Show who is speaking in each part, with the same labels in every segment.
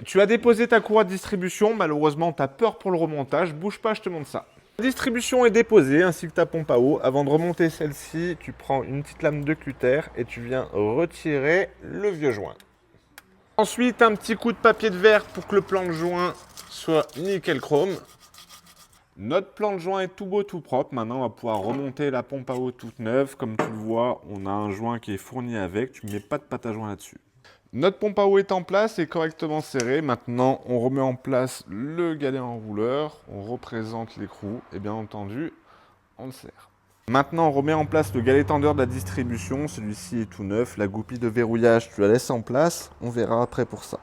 Speaker 1: Tu as déposé ta courroie de distribution, malheureusement tu as peur pour le remontage, bouge pas, je te montre ça. La distribution est déposée ainsi que ta pompe à eau. Avant de remonter celle-ci, tu prends une petite lame de cutter et tu viens retirer le vieux joint. Ensuite, un petit coup de papier de verre pour que le plan de joint soit nickel chrome. Notre plan de joint est tout beau, tout propre. Maintenant, on va pouvoir remonter la pompe à eau toute neuve. Comme tu le vois, on a un joint qui est fourni avec. Tu ne mets pas de pâte à joint là-dessus. Notre pompe à eau est en place et correctement serrée. Maintenant, on remet en place le galet enrouleur. On représente l'écrou et bien entendu, on le serre. Maintenant, on remet en place le galet tendeur de la distribution. Celui-ci est tout neuf. La goupille de verrouillage, tu la laisses en place. On verra après pour ça.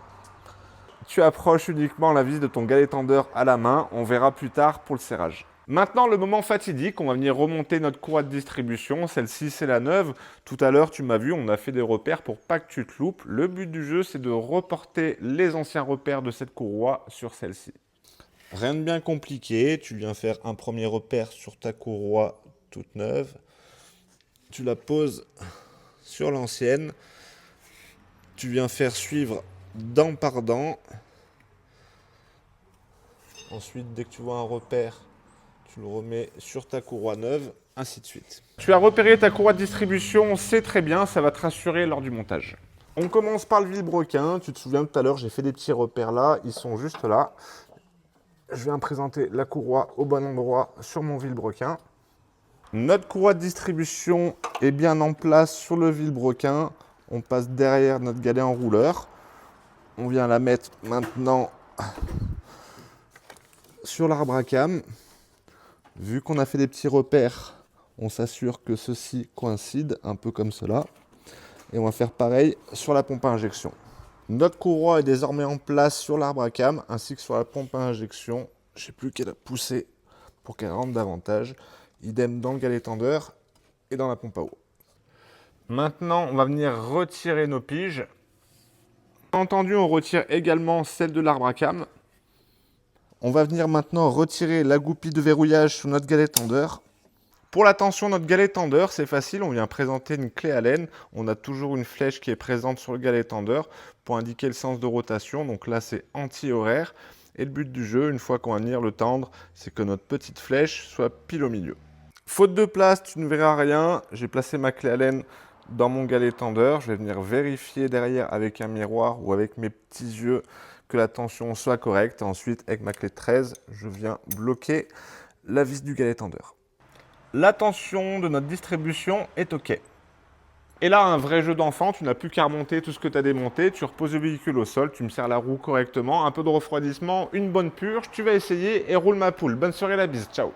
Speaker 1: Tu approches uniquement la vis de ton galet tendeur à la main. On verra plus tard pour le serrage. Maintenant, le moment fatidique, on va venir remonter notre courroie de distribution. Celle-ci, c'est la neuve. Tout à l'heure, tu m'as vu, on a fait des repères pour pas que tu te loupes. Le but du jeu, c'est de reporter les anciens repères de cette courroie sur celle-ci. Rien de bien compliqué. Tu viens faire un premier repère sur ta courroie toute neuve. Tu la poses sur l'ancienne. Tu viens faire suivre dent par dent. Ensuite, dès que tu vois un repère, tu le remets sur ta courroie neuve, ainsi de suite. Tu as repéré ta courroie de distribution, c'est très bien, ça va te rassurer lors du montage. On commence par le vilebrequin. Tu te souviens tout à l'heure, j'ai fait des petits repères là, ils sont juste là. Je viens présenter la courroie au bon endroit sur mon vilebrequin. Notre courroie de distribution est bien en place sur le vilebrequin. On passe derrière notre galet enrouleur. On vient la mettre maintenant sur l'arbre à cam. Vu qu'on a fait des petits repères, on s'assure que ceux-ci coïncident, un peu comme cela. Et on va faire pareil sur la pompe à injection. Notre courroie est désormais en place sur l'arbre à cam, ainsi que sur la pompe à injection. Je ne sais plus qu'elle a poussé pour qu'elle rentre davantage. Idem dans le galet tendeur et dans la pompe à eau. Maintenant, on va venir retirer nos piges. Bien entendu, on retire également celle de l'arbre à cam. On va venir maintenant retirer la goupille de verrouillage sur notre galet tendeur. Pour la tension de notre galet tendeur, c'est facile, on vient présenter une clé Allen. On a toujours une flèche qui est présente sur le galet tendeur pour indiquer le sens de rotation. Donc là, c'est anti-horaire. Et le but du jeu, une fois qu'on va venir le tendre, c'est que notre petite flèche soit pile au milieu. Faute de place, tu ne verras rien. J'ai placé ma clé Allen dans mon galet tendeur. Je vais venir vérifier derrière avec un miroir ou avec mes petits yeux que la tension soit correcte. Ensuite, avec ma clé 13, je viens bloquer la vis du galet tendeur. La tension de notre distribution est OK. Et là, un vrai jeu d'enfant, tu n'as plus qu'à remonter tout ce que tu as démonté, tu reposes le véhicule au sol, tu me serres la roue correctement, un peu de refroidissement, une bonne purge, tu vas essayer et roule ma poule. Bonne soirée la bise, ciao.